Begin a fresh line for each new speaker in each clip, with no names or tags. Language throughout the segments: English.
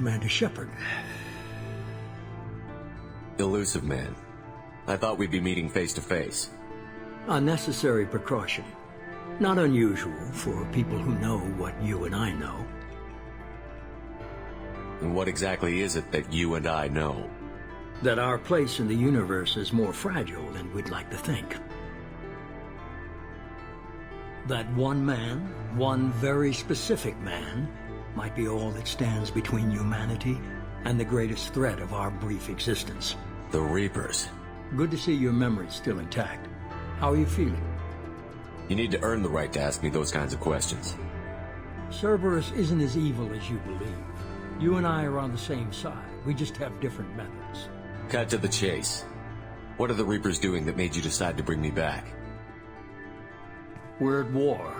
Commander Shepard.
Elusive man. I thought we'd be meeting face to face.
A necessary precaution. Not unusual for people who know what you and I know.
And what exactly is it that you and I know?
That our place in the universe is more fragile than we'd like to think. That one man, one very specific man, might be all that stands between humanity and the greatest threat of our brief existence.
The Reapers.
Good to see your memory's still intact. How are you feeling?
You need to earn the right to ask me those kinds of questions.
Cerberus isn't as evil as you believe. You and I are on the same side. We just have different methods.
Cut to the chase. What are the Reapers doing that made you decide to bring me back?
We're at war.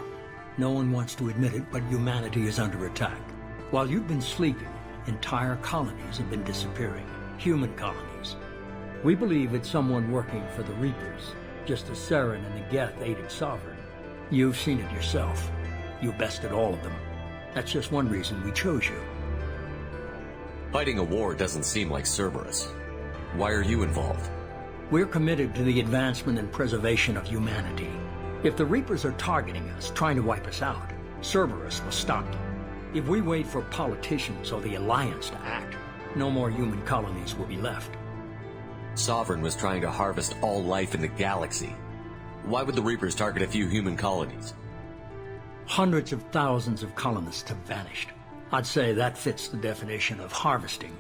No one wants to admit it, but humanity is under attack. While you've been sleeping, entire colonies have been disappearing. Human colonies. We believe it's someone working for the Reapers, just as Saren and the Geth aided Sovereign. You've seen it yourself. You bested all of them. That's just one reason we chose you.
Fighting a war doesn't seem like Cerberus. Why are you involved?
We're committed to the advancement and preservation of humanity. If the Reapers are targeting us, trying to wipe us out, Cerberus will stop them. If we wait for politicians or the Alliance to act, no more human colonies will be left.
Sovereign was trying to harvest all life in the galaxy. Why would the Reapers target a few human colonies?
Hundreds of thousands of colonists have vanished. I'd say that fits the definition of harvesting.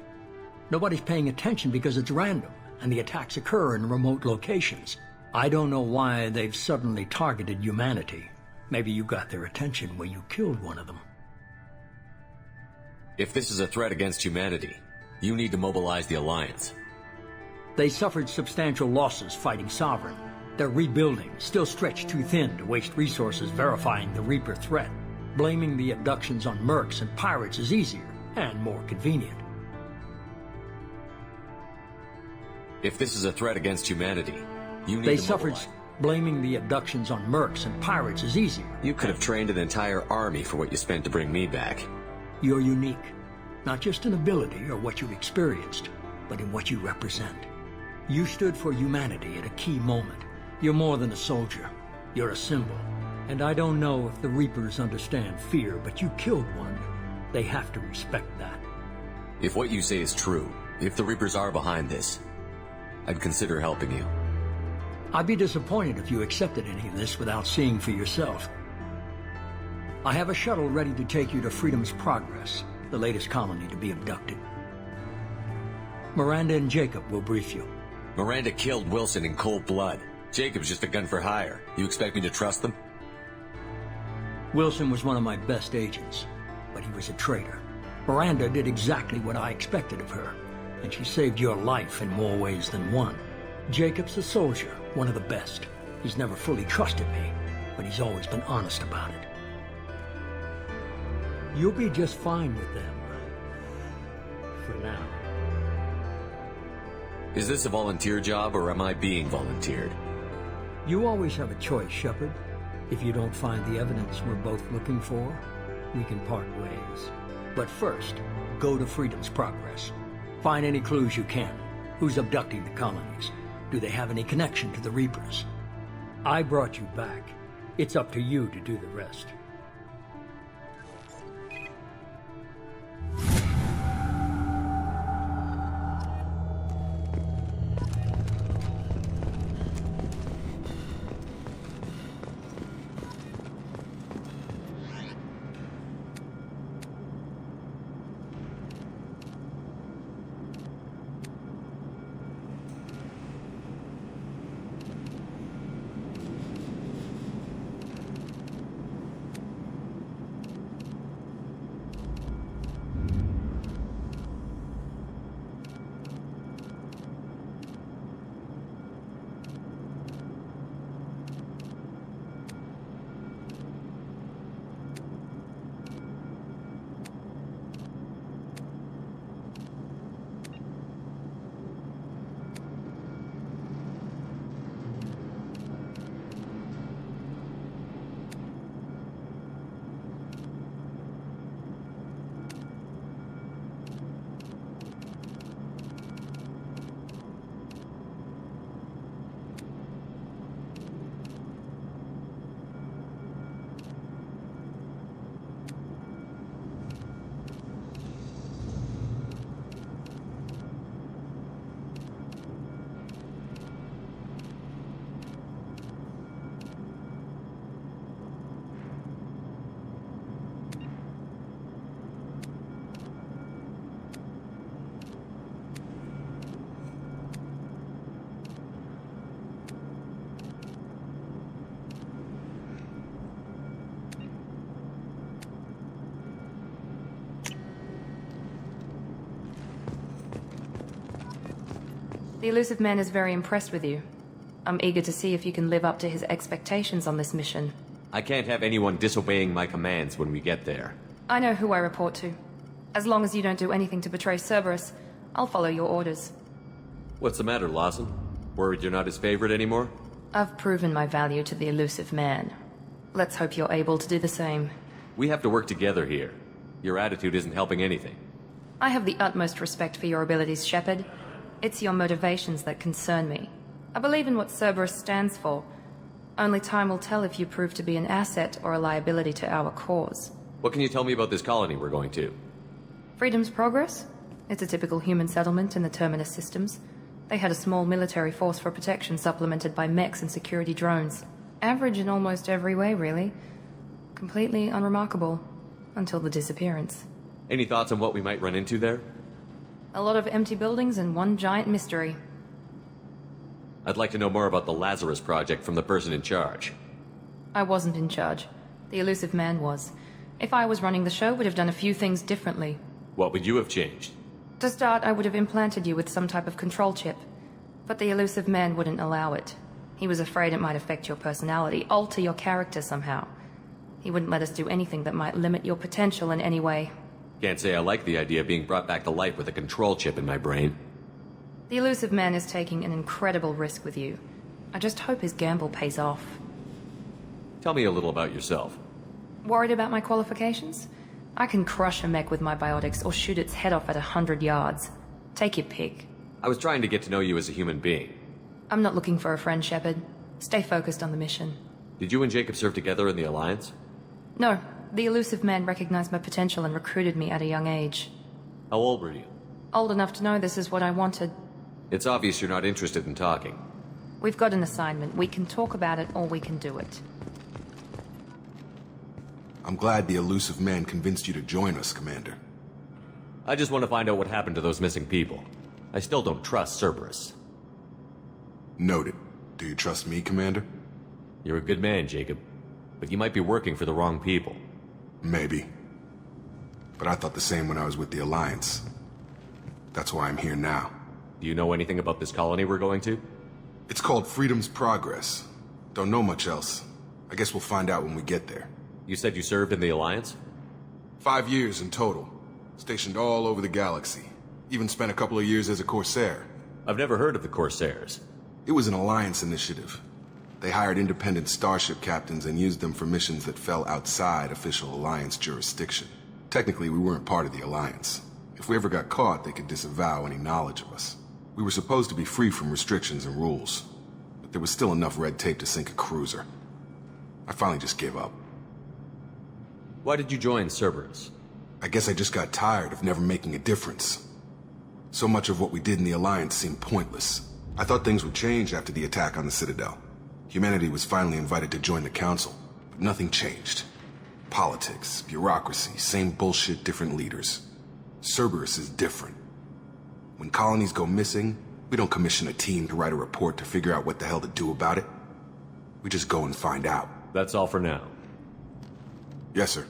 Nobody's paying attention because it's random, and the attacks occur in remote locations. I don't know why they've suddenly targeted humanity. Maybe you got their attention when you killed one of them.
If this is a threat against humanity, you need to mobilize the Alliance.
They suffered substantial losses fighting Sovereign. They're rebuilding, still stretched too thin to waste resources verifying the Reaper threat. Blaming the abductions on mercs and pirates is easier and more convenient.
If this is a threat against humanity, you need
They
to
suffered.
mobilize.
Blaming the abductions on mercs and pirates is easier.
You could have trained an entire army for what you spent to bring me back.
You're unique. Not just in ability or what you've experienced, but in what you represent. You stood for humanity at a key moment. You're more than a soldier. You're a symbol. And I don't know if the Reapers understand fear, but you killed one. They have to respect that.
If what you say is true, if the Reapers are behind this, I'd consider helping you.
I'd be disappointed if you accepted any of this without seeing for yourself. I have a shuttle ready to take you to Freedom's Progress, the latest colony to be abducted. Miranda and Jacob will brief you.
Miranda killed Wilson in cold blood. Jacob's just a gun for hire. You expect me to trust them?
Wilson was one of my best agents, but he was a traitor. Miranda did exactly what I expected of her, and she saved your life in more ways than one. Jacob's a soldier, one of the best. He's never fully trusted me, but he's always been honest about it. You'll be just fine with them. For now.
Is this a volunteer job, or am I being volunteered?
You always have a choice, Shepard. If you don't find the evidence we're both looking for, we can part ways. But first, go to Freedom's Progress. Find any clues you can. Who's abducting the colonies? Do they have any connection to the Reapers? I brought you back. It's up to you to do the rest.
The elusive man is very impressed with you. I'm eager to see if you can live up to his expectations on this mission.
I can't have anyone disobeying my commands when we get there.
I know who I report to. As long as you don't do anything to betray Cerberus, I'll follow your orders.
What's the matter, Lawson? Worried you're not his favorite anymore?
I've proven my value to the elusive man. Let's hope you're able to do the same.
We have to work together here. Your attitude isn't helping anything.
I have the utmost respect for your abilities, Shepard. It's your motivations that concern me. I believe in what Cerberus stands for. Only time will tell if you prove to be an asset or a liability to our cause.
What can you tell me about this colony we're going to?
Freedom's Progress? It's a typical human settlement in the Terminus systems. They had a small military force for protection supplemented by mechs and security drones. Average in almost every way, really. Completely unremarkable. Until the disappearance.
Any thoughts on what we might run into there?
A lot of empty buildings and one giant mystery.
I'd like to know more about the Lazarus Project from the person in charge.
I wasn't in charge. The elusive man was. If I was running the show, would have done a few things differently.
What would you have changed?
To start, I would have implanted you with some type of control chip. But the elusive man wouldn't allow it. He was afraid it might affect your personality, alter your character somehow. He wouldn't let us do anything that might limit your potential in any way.
Can't say I like the idea of being brought back to life with a control chip in my brain.
The elusive man is taking an incredible risk with you. I just hope his gamble pays off.
Tell me a little about yourself.
Worried about my qualifications? I can crush a mech with my biotics or shoot its head off at 100 yards. Take your pick.
I was trying to get to know you as a human being.
I'm not looking for a friend, Shepard. Stay focused on the mission.
Did you and Jacob serve together in the Alliance?
No. The elusive man recognized my potential and recruited me at a young age.
How old were you?
Old enough to know this is what I wanted.
It's obvious you're not interested in talking.
We've got an assignment. We can talk about it or we can do it.
I'm glad the elusive man convinced you to join us, Commander.
I just want to find out what happened to those missing people. I still don't trust Cerberus.
Noted. Do you trust me, Commander?
You're a good man, Jacob. But you might be working for the wrong people.
Maybe. But I thought the same when I was with the Alliance. That's why I'm here now.
Do you know anything about this colony we're going to?
It's called Freedom's Progress. Don't know much else. I guess we'll find out when we get there.
You said you served in the Alliance?
5 years in total. Stationed all over the galaxy. Even spent a couple of years as a Corsair.
I've never heard of the Corsairs.
It was an Alliance initiative. They hired independent starship captains and used them for missions that fell outside official Alliance jurisdiction. Technically, we weren't part of the Alliance. If we ever got caught, they could disavow any knowledge of us. We were supposed to be free from restrictions and rules, but there was still enough red tape to sink a cruiser. I finally just gave up.
Why did you join Cerberus?
I guess I just got tired of never making a difference. So much of what we did in the Alliance seemed pointless. I thought things would change after the attack on the Citadel. Humanity was finally invited to join the Council, but nothing changed. Politics, bureaucracy, same bullshit, different leaders. Cerberus is different. When colonies go missing, we don't commission a team to write a report to figure out what the hell to do about it. We just go and find out.
That's all for now.
Yes, sir.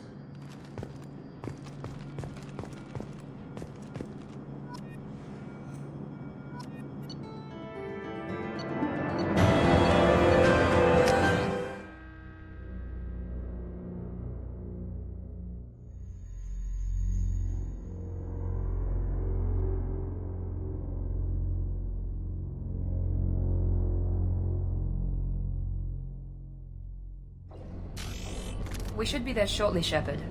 We should be there shortly, Shepard.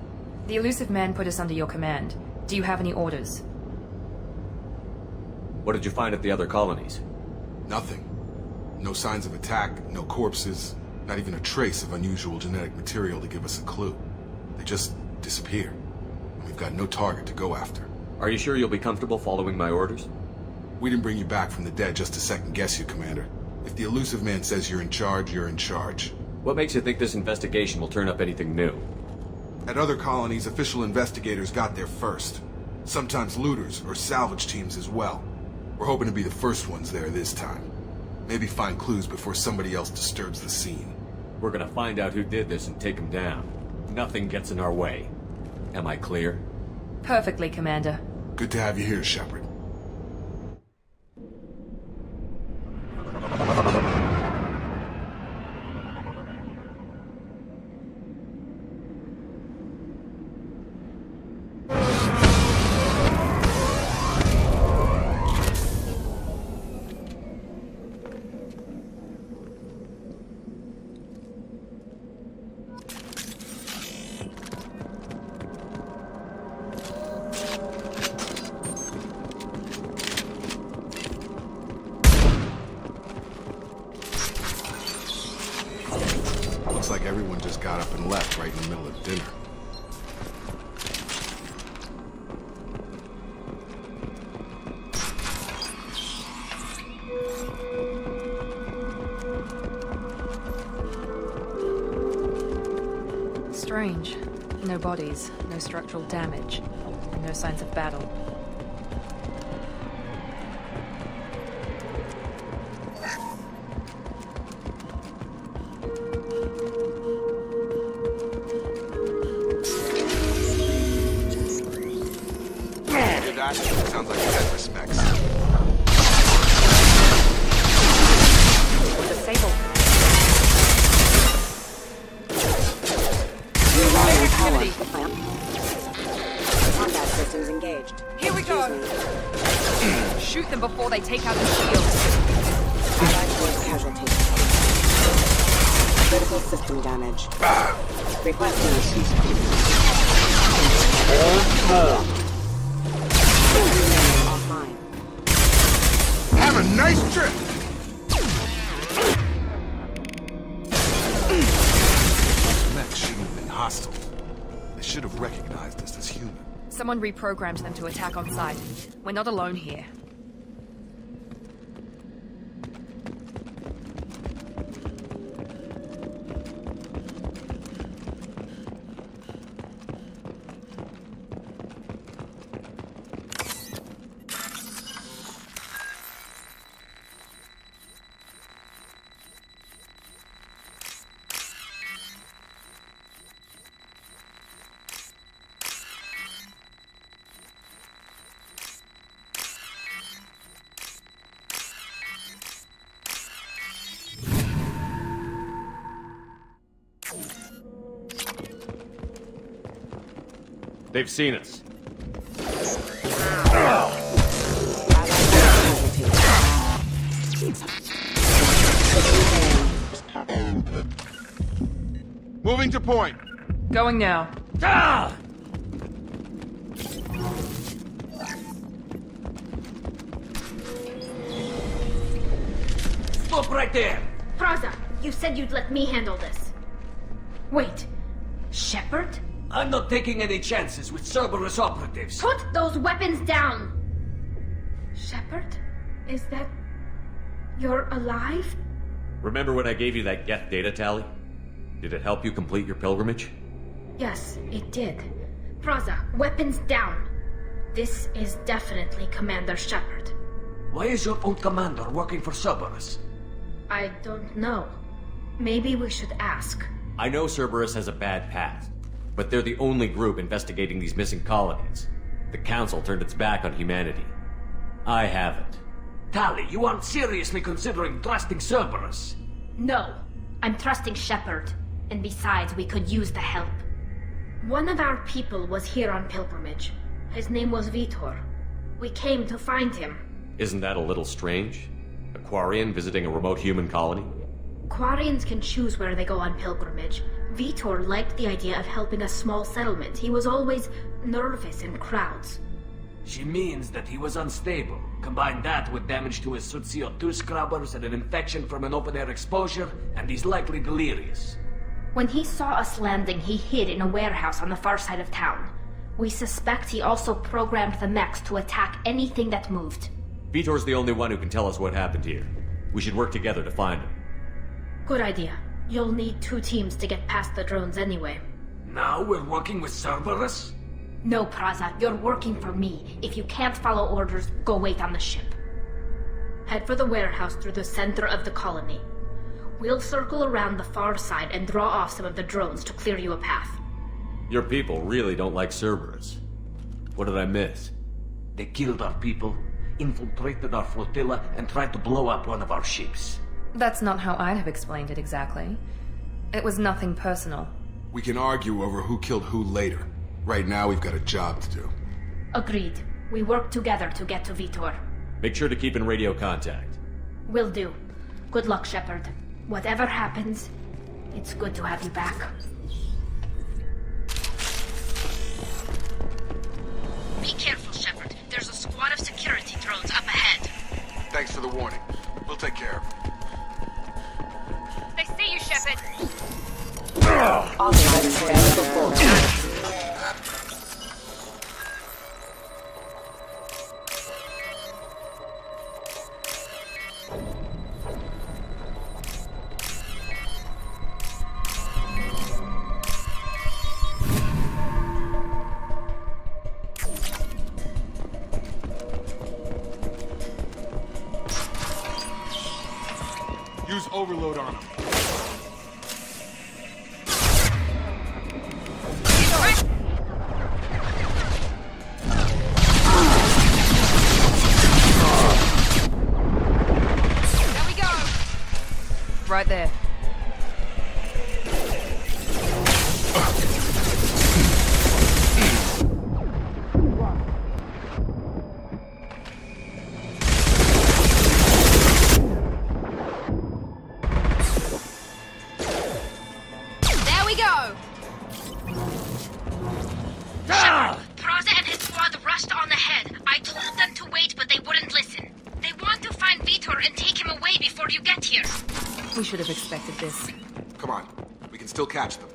The elusive man put us under your command. Do you have any orders?
What did you find at the other colonies?
Nothing. No signs of attack, no corpses, not even a trace of unusual genetic material to give us a clue. They just disappear. And we've got no target to go after.
Are you sure you'll be comfortable following my orders?
We didn't bring you back from the dead just to second guess you, Commander. If the elusive man says you're in charge, you're in charge.
What makes you think this investigation will turn up anything new?
At other colonies, official investigators got there first. Sometimes looters or salvage teams as well. We're hoping to be the first ones there this time. Maybe find clues before somebody else disturbs the scene.
We're gonna find out who did this and take him down. Nothing gets in our way. Am I clear?
Perfectly, Commander.
Good to have you here, Shepard. Looks like everyone just got up and left right in the middle of dinner.
Strange. No bodies, no structural damage, and no signs of battle.
Sounds like you had respects.
Disable.
Activity. Combat systems engaged.
Here we go. Shoot them before they take out the shield.
Allied force casualties. Critical system damage. Requesting offline.
Have a nice trip! Mech shouldn't have been hostile. They should have recognized us as human.
Someone reprogrammed them to attack on sight. We're not alone here.
They've seen us.
Moving to point.
Going now.
Ah!
Stop right there!
Praza, you said you'd let me handle this. Wait, Shepard?
I'm not taking any chances with Cerberus operatives.
Put those weapons down! Shepard? Is that... you're alive?
Remember when I gave you that Geth data tally? Did it help you complete your pilgrimage?
Yes, it did. Praza, weapons down. This is definitely Commander Shepard.
Why is your own commander working for Cerberus?
I don't know. Maybe we should ask.
I know Cerberus has a bad past, but they're the only group investigating these missing colonies. The Council turned its back on humanity. I haven't.
Tali, you aren't seriously considering trusting Cerberus?
No, I'm trusting Shepard. And besides, we could use the help. One of our people was here on pilgrimage. His name was Vitor. We came to find him.
Isn't that a little strange? A Quarian visiting a remote human colony?
Quarians can choose where they go on pilgrimage. Vitor liked the idea of helping a small settlement. He was always nervous in crowds.
She means that he was unstable. Combine that with damage to his CO2 scrubbers and an infection from an open-air exposure, and he's likely delirious.
When he saw us landing, he hid in a warehouse on the far side of town. We suspect he also programmed the mechs to attack anything that moved.
Vitor's the only one who can tell us what happened here. We should work together to find him.
Good idea. You'll need 2 teams to get past the drones anyway.
Now we're working with Cerberus?
No, Praza, you're working for me. If you can't follow orders, go wait on the ship. Head for the warehouse through the center of the colony. We'll circle around the far side and draw off some of the drones to clear you a path.
Your people really don't like Cerberus. What did I miss?
They killed our people, infiltrated our flotilla, and tried to blow up one of our ships.
That's not how I'd have explained it exactly. It was nothing personal.
We can argue over who killed who later. Right now, we've got a job to do.
Agreed. We work together to get to Vitor.
Make sure to keep in radio contact.
Will do. Good luck, Shepard. Whatever happens, it's good to have you back. Be careful, Shepard. There's a squad of security drones up ahead.
Thanks for the warning. We'll take care of it.
They see you, Shepard.
Authorized bed before.
Use overload on him.
There we go. Right there. We should have expected this.
Come on. We can still catch them.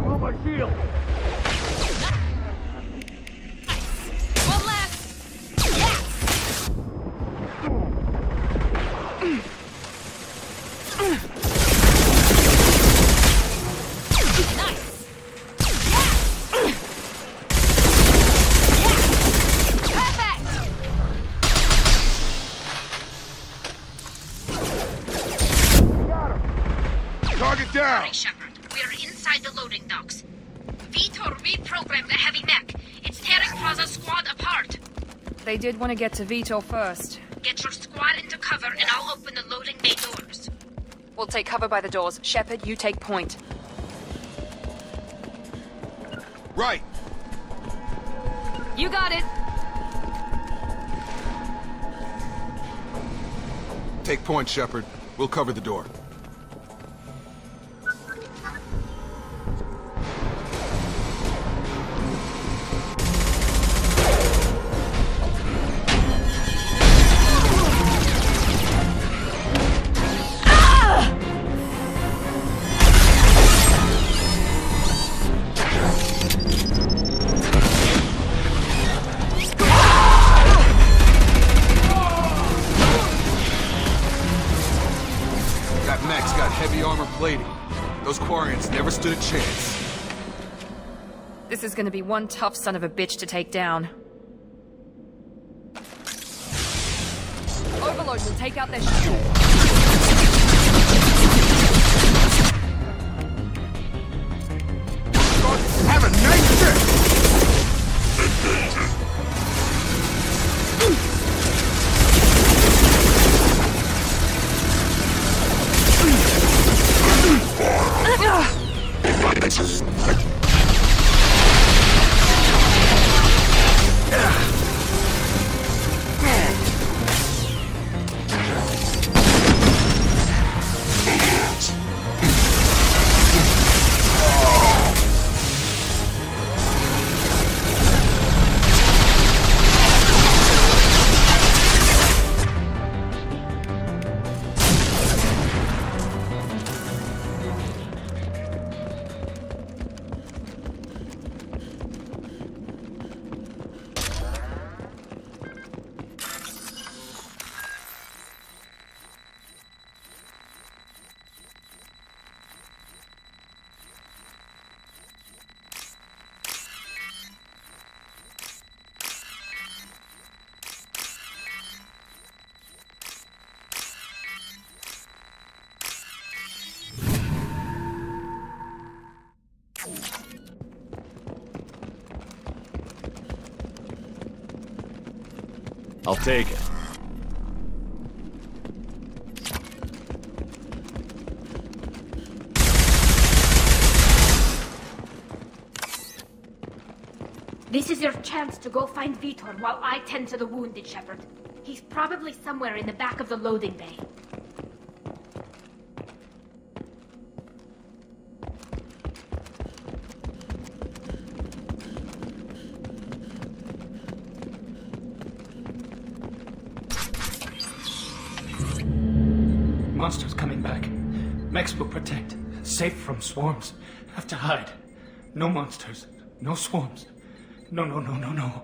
Oh, my shield!
One left! Yes!
Sorry, Shepard. We're inside the loading docks. Vitor reprogrammed the heavy mech. It's tearing Plaza's squad apart.
They did want to get to Vitor first.
Get your squad into cover and I'll open the loading bay doors.
We'll take cover by the doors. Shepard, you take point.
Right!
You got it!
Take point, Shepard. We'll cover the door. Those Quarians never stood a chance.
This is gonna be one tough son of a bitch to take down. Overload will take out their shield.
Have a nice trip!
I'll take it.
This is your chance to go find Vitor while I tend to the wounded, Shepard. He's probably somewhere in the back of the loading bay.
Monsters coming back. Mechs will protect. Safe from swarms. Have to hide. No monsters. No swarms. No, no, no, no, no.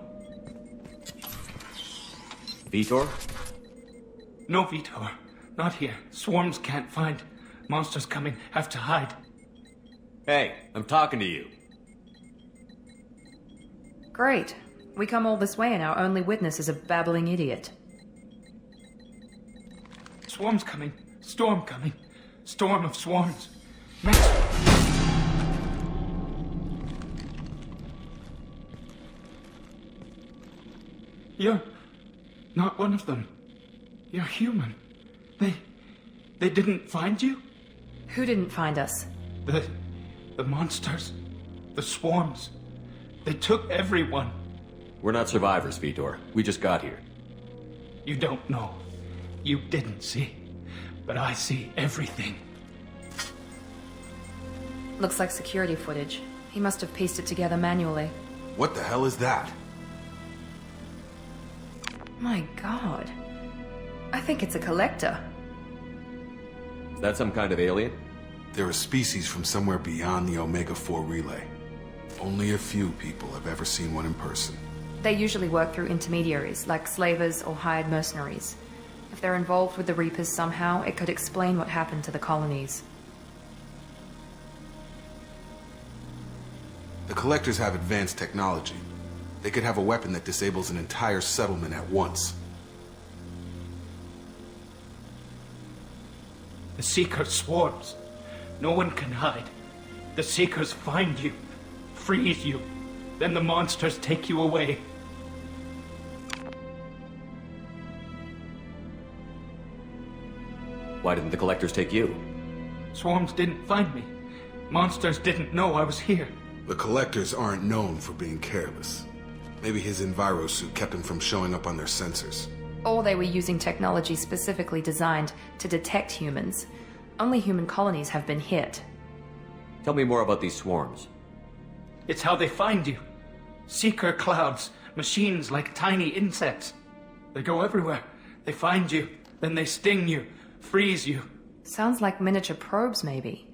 Vitor?
No, Vitor. Not here. Swarms can't find. Monsters coming. Have to hide.
Hey, I'm talking to you.
Great. We come all this way and our only witness is a babbling idiot.
Swarms coming. Storm coming. Storm of swarms. Mechs. You're not one of them. You're human. They didn't find you?
Who didn't find us?
The monsters. The swarms. They took everyone.
We're not survivors, Vitor. We just got here.
You don't know. You didn't see. But I see everything.
Looks like security footage. He must have pieced it together manually.
What the hell is that?
My god. I think it's a collector.
Is that some kind of alien?
They're a species from somewhere beyond the Omega-4 relay. Only a few people have ever seen one in person.
They usually work through intermediaries, like slavers or hired mercenaries. If they're involved with the Reapers somehow, it could explain what happened to the colonies.
The Collectors have advanced technology. They could have a weapon that disables an entire settlement at once.
The Seeker swarms. No one can hide. The Seekers find you, freeze you, then the monsters take you away.
Why didn't the Collectors take you?
Swarms didn't find me. Monsters didn't know I was here.
The Collectors aren't known for being careless. Maybe his Enviro suit kept him from showing up on their sensors.
Or they were using technology specifically designed to detect humans. Only human colonies have been hit.
Tell me more about these swarms.
It's how they find you. Seeker clouds, machines like tiny insects. They go everywhere. They find you, then they sting you, freeze you.
Sounds like miniature probes, maybe.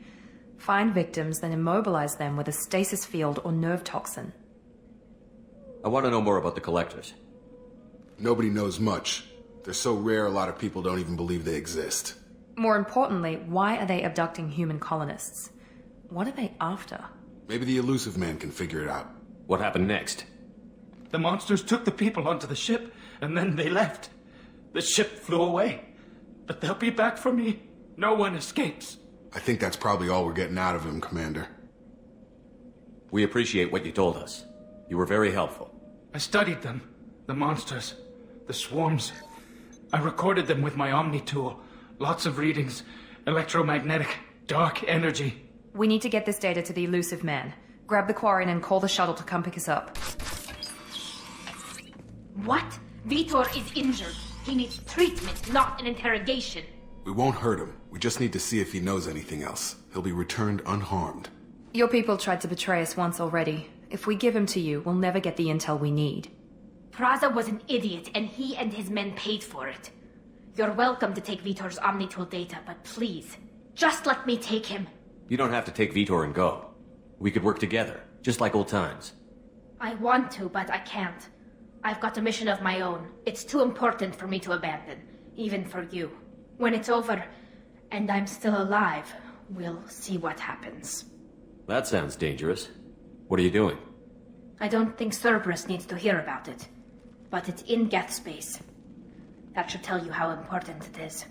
Find victims, then immobilize them with a stasis field or nerve toxin.
I want to know more about the Collectors.
Nobody knows much. They're so rare a lot of people don't even believe they exist.
More importantly, why are they abducting human colonists? What are they after?
Maybe the Elusive Man can figure it out.
What happened next?
The monsters took the people onto the ship, and then they left. The ship flew away. But they'll be back for me. No one escapes.
I think that's probably all we're getting out of him, Commander.
We appreciate what you told us. You were very helpful.
I studied them. The monsters. The swarms. I recorded them with my Omni tool. Lots of readings. Electromagnetic. Dark energy.
We need to get this data to the Elusive Man. Grab the Quarian and call the shuttle to come pick us up.
What? Vitor is injured. He needs treatment, not an interrogation.
We won't hurt him. We just need to see if he knows anything else. He'll be returned unharmed.
Your people tried to betray us once already. If we give him to you, we'll never get the intel we need.
Praza was an idiot, and he and his men paid for it. You're welcome to take Vitor's Omnitool data, but please, just let me take him.
You don't have to take Vitor and go. We could work together, just like old times.
I want to, but I can't. I've got a mission of my own. It's too important for me to abandon, even for you. When it's over, and I'm still alive, we'll see what happens.
That sounds dangerous. What are you doing?
I don't think Cerberus needs to hear about it, but it's in Geth space. That should tell you how important it is.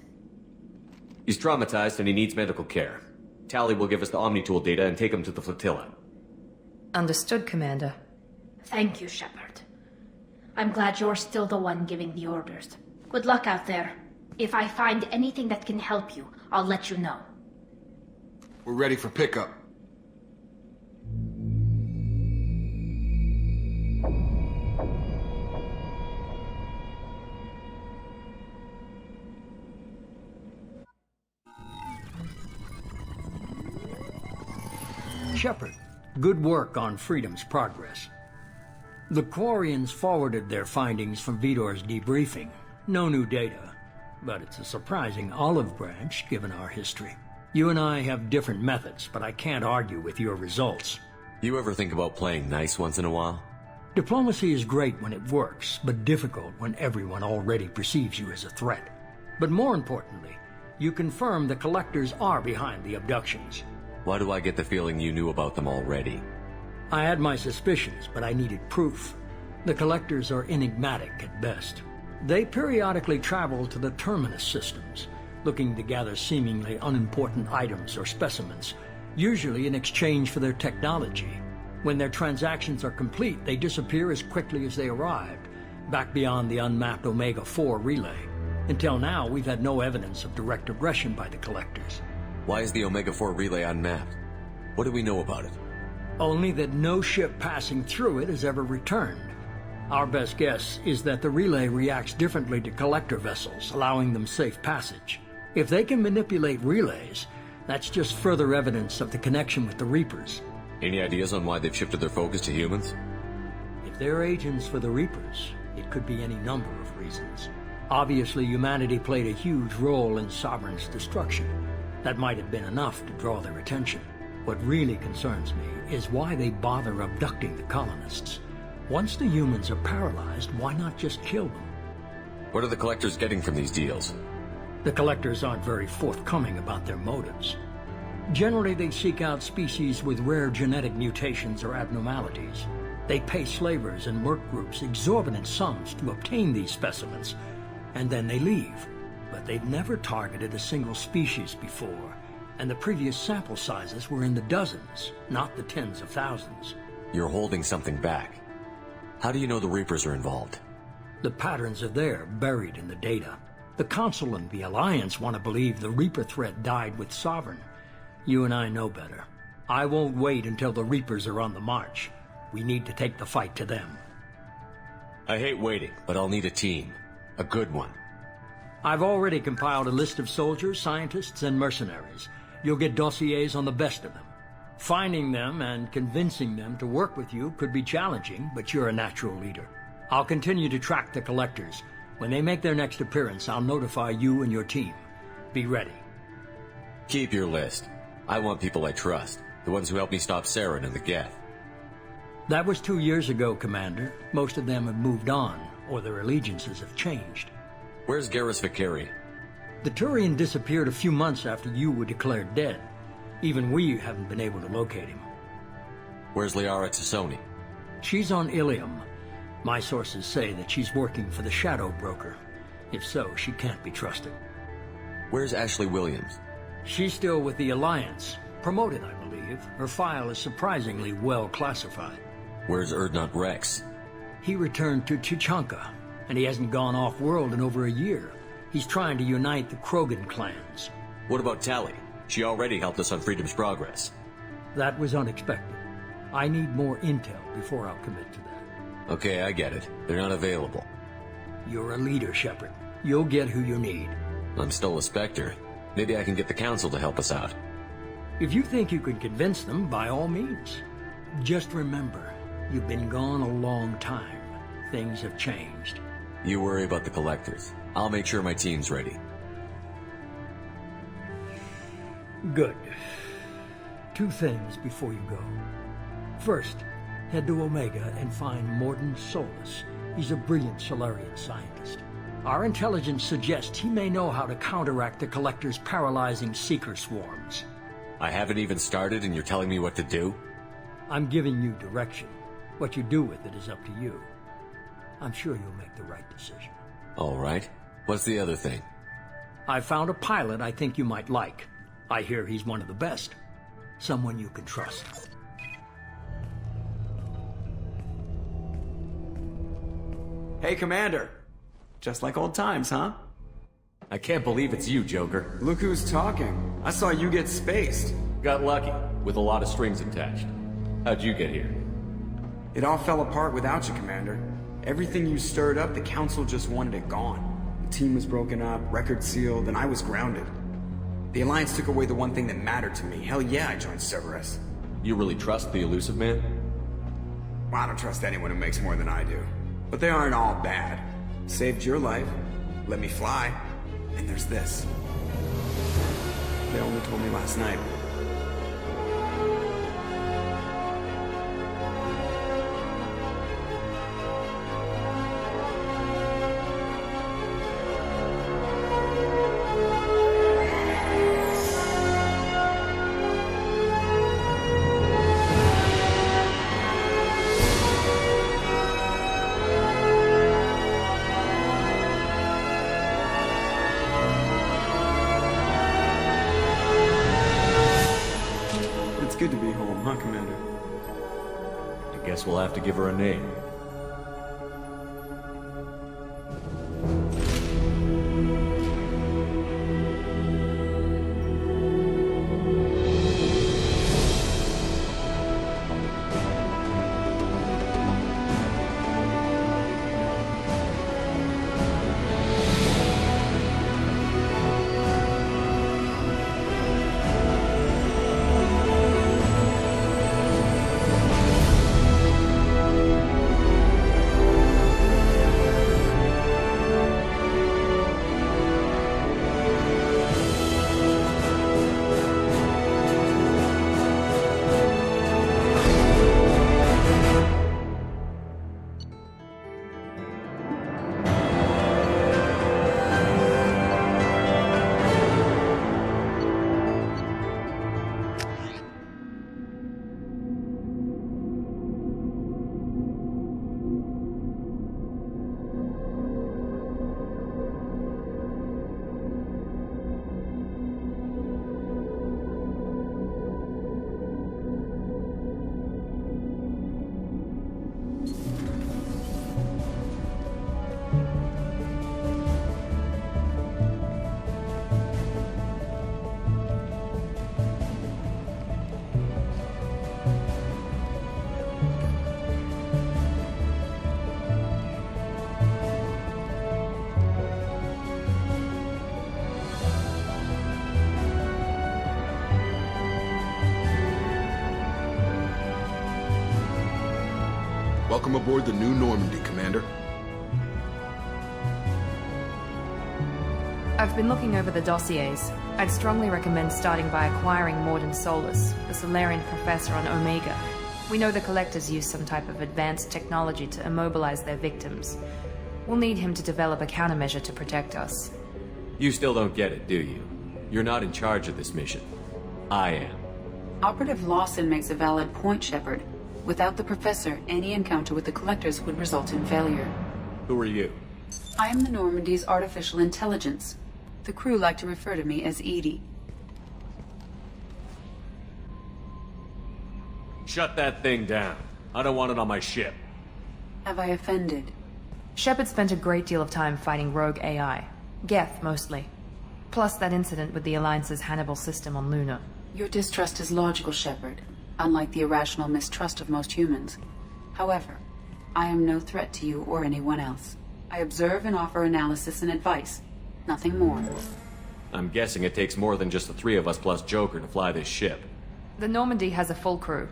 He's traumatized and he needs medical care. Tally will give us the Omnitool data and take him to the flotilla.
Understood, Commander.
Thank you, Shepard. I'm glad you're still the one giving the orders. Good luck out there. If I find anything that can help you, I'll let you know.
We're ready for pickup.
Shepard, good work on Freedom's progress. The Quarians forwarded their findings from Vitor's debriefing. No new data, but it's a surprising olive branch given our history. You and I have different methods, but I can't argue with your results.
You ever think about playing nice once in a while?
Diplomacy is great when it works, but difficult when everyone already perceives you as a threat. But more importantly, you confirm the Collectors are behind the abductions.
Why do I get the feeling you knew about them already?
I had my suspicions, but I needed proof. The Collectors are enigmatic at best. They periodically travel to the Terminus systems, looking to gather seemingly unimportant items or specimens, usually in exchange for their technology. When their transactions are complete, they disappear as quickly as they arrived, back beyond the unmapped Omega-4 relay. Until now, we've had no evidence of direct aggression by the Collectors.
Why is the Omega-4 relay unmapped? What do we know about it?
Only that no ship passing through it has ever returned. Our best guess is that the relay reacts differently to Collector vessels, allowing them safe passage. If they can manipulate relays, that's just further evidence of the connection with the Reapers.
Any ideas on why they've shifted their focus to humans?
If they're agents for the Reapers, it could be any number of reasons. Obviously, humanity played a huge role in Sovereign's destruction. That might have been enough to draw their attention. What really concerns me is why they bother abducting the colonists. Once the humans are paralyzed, why not just kill them?
What are the Collectors getting from these deals?
The Collectors aren't very forthcoming about their motives. Generally, they seek out species with rare genetic mutations or abnormalities. They pay slavers and work groups exorbitant sums to obtain these specimens, and then they leave. But they've never targeted a single species before, and the previous sample sizes were in the dozens, not the tens of thousands.
You're holding something back. How do you know the Reapers are involved?
The patterns are there, buried in the data. The Council and the Alliance want to believe the Reaper threat died with Sovereign. You and I know better. I won't wait until the Reapers are on the march. We need to take the fight to them.
I hate waiting, but I'll need a team. A good one.
I've already compiled a list of soldiers, scientists, and mercenaries. You'll get dossiers on the best of them. Finding them and convincing them to work with you could be challenging, but you're a natural leader. I'll continue to track the Collectors. When they make their next appearance, I'll notify you and your team. Be ready.
Keep your list. I want people I trust. The ones who helped me stop Saren and the Geth.
That was 2 years ago, Commander. Most of them have moved on, or their allegiances have changed.
Where's Garrus Vicari?
The Turian disappeared a few months after you were declared dead. Even we haven't been able to locate him.
Where's Liara Tassoni?
She's on Ilium. My sources say that she's working for the Shadow Broker. If so, she can't be trusted.
Where's Ashley Williams?
She's still with the Alliance. Promoted, I believe. Her file is surprisingly well classified.
Where's Erdnot Rex?
He returned to Tuchanka, and he hasn't gone off-world in over a year. He's trying to unite the Krogan clans.
What about Tali? She already helped us on Freedom's Progress.
That was unexpected. I need more intel before I'll commit to that.
Okay, I get it. They're not available.
You're a leader, Shepard. You'll get who you need.
I'm still a Spectre. Maybe I can get the Council to help us out.
If you think you can convince them, by all means. Just remember, you've been gone a long time. Things have changed.
You worry about the Collectors. I'll make sure my team's ready.
Good. 2 things before you go. First, head to Omega and find Mordin Solus. He's a brilliant Solarian scientist. Our intelligence suggests he may know how to counteract the Collector's paralyzing Seeker swarms.
I haven't even started and you're telling me what to do?
I'm giving you direction. What you do with it is up to you. I'm sure you'll make the right decision.
All right. What's the other thing?
I found a pilot I think you might like. I hear he's one of the best. Someone you can trust.
Hey, Commander. Just like old times, huh?
I can't believe it's you, Joker.
Look who's talking. I saw you get spaced.
Got lucky, with a lot of strings attached. How'd you get here?
It all fell apart without you, Commander. Everything you stirred up, the Council just wanted it gone. The team was broken up, record sealed, and I was grounded. The Alliance took away the one thing that mattered to me. Hell yeah, I joined Cerberus.
You really trust the Elusive Man?
Well, I don't trust anyone who makes more than I do. But they aren't all bad. Saved your life. Let me fly. And there's this. They only told me last night. It's good to be home, huh, Commander?
I guess we'll have to give her a name.
Welcome aboard the New Normandy, Commander.
I've been looking over the dossiers. I'd strongly recommend starting by acquiring Morden Solus, the Solarian professor on Omega. We know the Collectors use some type of advanced technology to immobilize their victims. We'll need him to develop a countermeasure to protect us.
You still don't get it, do you? You're not in charge of this mission. I am.
Operative Lawson makes a valid point, Shepard. Without the Professor, any encounter with the Collectors would result in failure.
Who are you?
I am the Normandy's artificial intelligence. The crew like to refer to me as Edie.
Shut that thing down. I don't want it on my ship.
Have I offended?
Shepard spent a great deal of time fighting rogue AI. Geth, mostly. Plus that incident with the Alliance's Hannibal system on Luna.
Your distrust is logical, Shepard. Unlike the irrational mistrust of most humans. However, I am no threat to you or anyone else. I observe and offer analysis and advice. Nothing more.
I'm guessing it takes more than just the three of us plus Joker to fly this ship.
The Normandy has a full crew.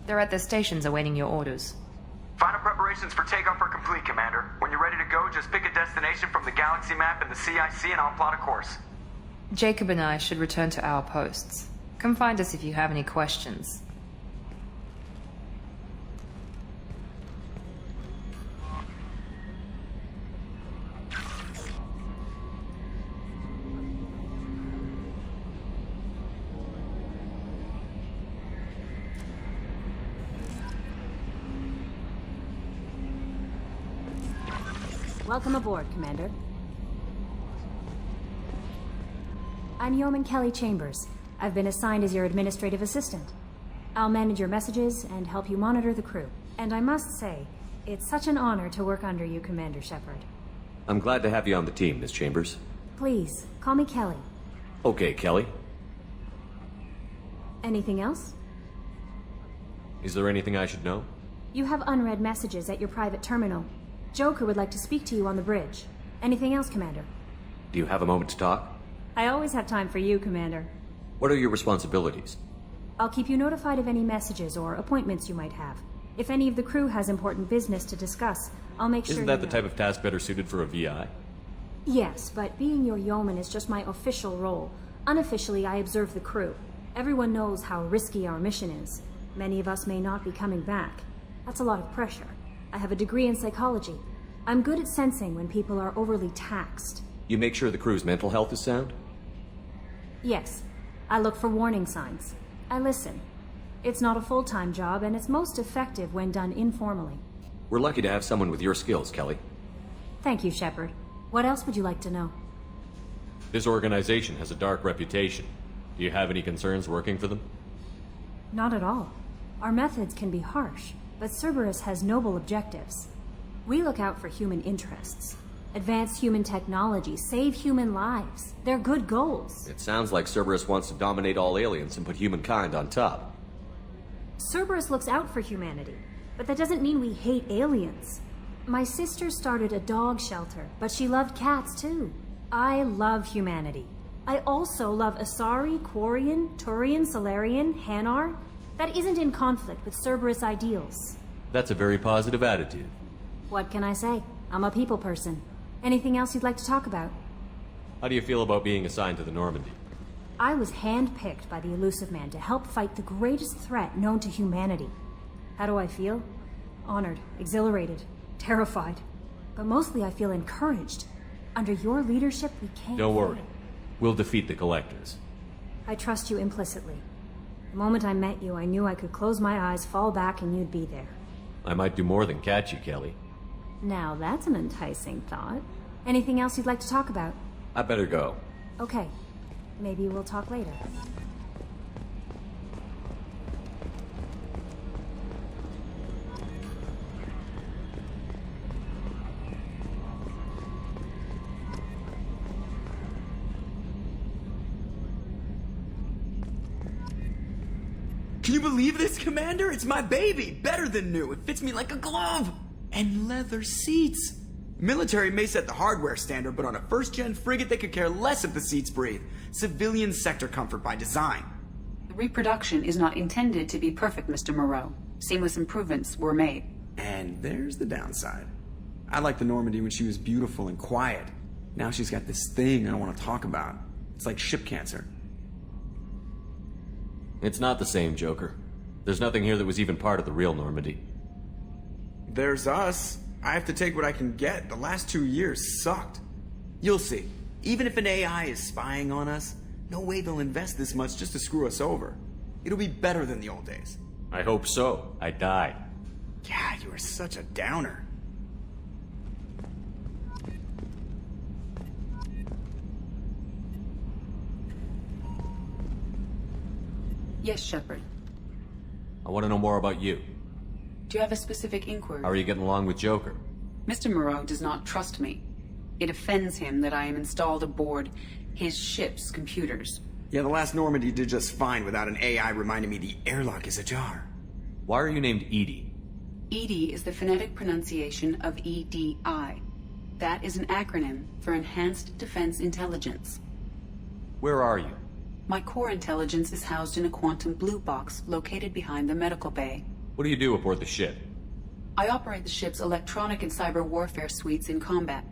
They're at their stations awaiting your orders.
Final preparations for takeoff are complete, Commander. When you're ready to go, just pick a destination from the galaxy map and the CIC and I'll plot a course.
Jacob and I should return to our posts. Come find us if you have any questions.
Welcome aboard, Commander. I'm Yeoman Kelly Chambers. I've been assigned as your administrative assistant. I'll manage your messages and help you monitor the crew. And I must say, it's such an honor to work under you, Commander Shepard.
I'm glad to have you on the team, Miss Chambers.
Please, call me Kelly.
Okay, Kelly.
Anything else?
Is there anything I should know?
You have unread messages at your private terminal. Joker would like to speak to you on the bridge. Anything else, Commander?
Do you have a moment to talk?
I always have time for you, Commander.
What are your responsibilities?
I'll keep you notified of any messages or appointments you might have. If any of the crew has important business to discuss, I'll make sure
Isn't that the type of task better suited for a VI?
Yes, but being your yeoman is just my official role. Unofficially, I observe the crew. Everyone knows how risky our mission is. Many of us may not be coming back. That's a lot of pressure. I have a degree in psychology. I'm good at sensing when people are overly taxed.
You make sure the crew's mental health is sound?
Yes. I look for warning signs. I listen. It's not a full-time job, and it's most effective when done informally.
We're lucky to have someone with your skills, Kelly.
Thank you, Shepard. What else would you like to know?
This organization has a dark reputation. Do you have any concerns working for them?
Not at all. Our methods can be harsh, but Cerberus has noble objectives. We look out for human interests. Advance human technology, save human lives. They're good goals.
It sounds like Cerberus wants to dominate all aliens and put humankind on top.
Cerberus looks out for humanity, but that doesn't mean we hate aliens. My sister started a dog shelter, but she loved cats too. I love humanity. I also love Asari, Quarian, Turian, Solarian, Hanar. That isn't in conflict with Cerberus ideals.
That's a very positive attitude.
What can I say? I'm a people person. Anything else you'd like to talk about?
How do you feel about being assigned to the Normandy?
I was handpicked by the Elusive Man to help fight the greatest threat known to humanity. How do I feel? Honored, exhilarated, terrified. But mostly I feel encouraged. Under your leadership, we can't...
Don't worry. We'll defeat the Collectors.
I trust you implicitly. The moment I met you, I knew I could close my eyes, fall back, and you'd be there.
I might do more than catch you, Kelly.
Now that's an enticing thought. Anything else you'd like to talk about?
I better go.
Okay. Maybe we'll talk later.
Can you believe this, Commander? It's my baby! Better than new. It fits me like a glove! And leather seats. Military may set the hardware standard, but on a first-gen frigate, they could care less if the seats breathe. Civilian sector comfort by design.
The reproduction is not intended to be perfect, Mr. Moreau. Seamless improvements were made.
And there's the downside. I liked the Normandy when she was beautiful and quiet. Now she's got this thing I don't want to talk about. It's like ship cancer.
It's not the same, Joker. There's nothing here that was even part of the real Normandy.
There's us. I have to take what I can get. The last 2 years sucked. You'll see. Even if an AI is spying on us, no way they'll invest this much just to screw us over. It'll be better than the old days.
I hope so. I died.
Yeah, you are such a downer.
Yes, Shepard.
I want to know more about you.
Do you have a specific inquiry?
How are you getting along with Joker?
Mr. Moreau does not trust me. It offends him that I am installed aboard his ship's computers.
Yeah, the last Normandy did just fine without an AI reminding me the airlock is ajar.
Why are you named Edie?
EDI is the phonetic pronunciation of EDI. That is an acronym for Enhanced Defense Intelligence.
Where are you?
My core intelligence is housed in a quantum blue box located behind the medical bay.
What do you do aboard the ship?
I operate the ship's electronic and cyber warfare suites in combat.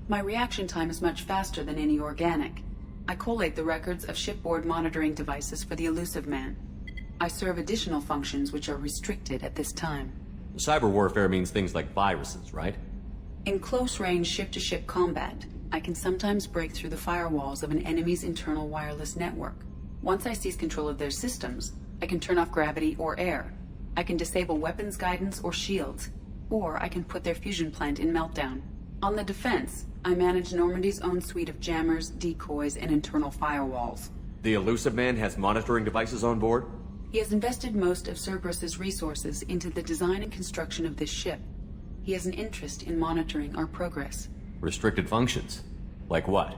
My reaction time is much faster than any organic. I collate the records of shipboard monitoring devices for the Elusive Man. I serve additional functions which are restricted at this time.
Cyber warfare means things like viruses, right?
In close-range ship-to-ship combat, I can sometimes break through the firewalls of an enemy's internal wireless network. Once I seize control of their systems, I can turn off gravity or air. I can disable weapons guidance or shields, or I can put their fusion plant in meltdown. On the defense, I manage Normandy's own suite of jammers, decoys, and internal firewalls.
The Elusive Man has monitoring devices on board?
He has invested most of Cerberus's resources into the design and construction of this ship. He has an interest in monitoring our progress.
Restricted functions? Like what?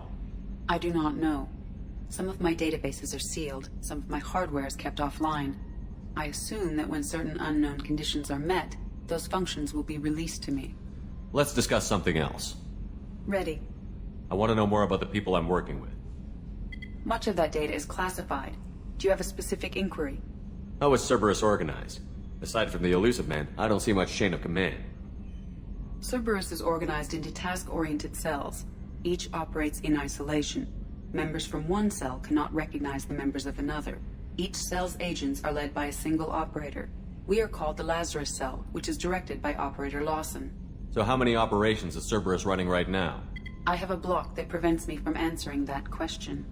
I do not know. Some of my databases are sealed, some of my hardware is kept offline. I assume that when certain unknown conditions are met, those functions will be released to me.
Let's discuss something else.
Ready.
I want to know more about the people I'm working with.
Much of that data is classified. Do you have a specific inquiry?
How is Cerberus organized? Aside from the Elusive Man, I don't see much chain of command.
Cerberus is organized into task-oriented cells. Each operates in isolation. Members from one cell cannot recognize the members of another. Each cell's agents are led by a single operator. We are called the Lazarus Cell, which is directed by Operator Lawson.
So how many operations is Cerberus running right now?
I have a block that prevents me from answering that question.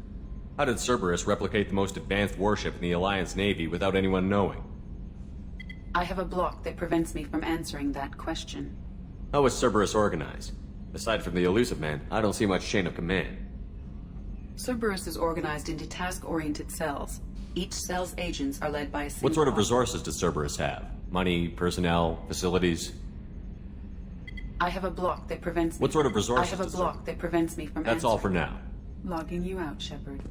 How did Cerberus replicate the most advanced warship in the Alliance Navy without anyone knowing?
I have a block that prevents me from answering that question.
How is Cerberus organized? Aside from the Elusive Man, I don't see much chain of command.
Cerberus is organized into task-oriented cells. Each cell's agents are led by a single...
What sort of resources does Cerberus have? Money, personnel, facilities?
I have a block that prevents me...
What sort of resources
I have a block that prevents me from
That's
answering.
all for now.
Logging you out, Shepard.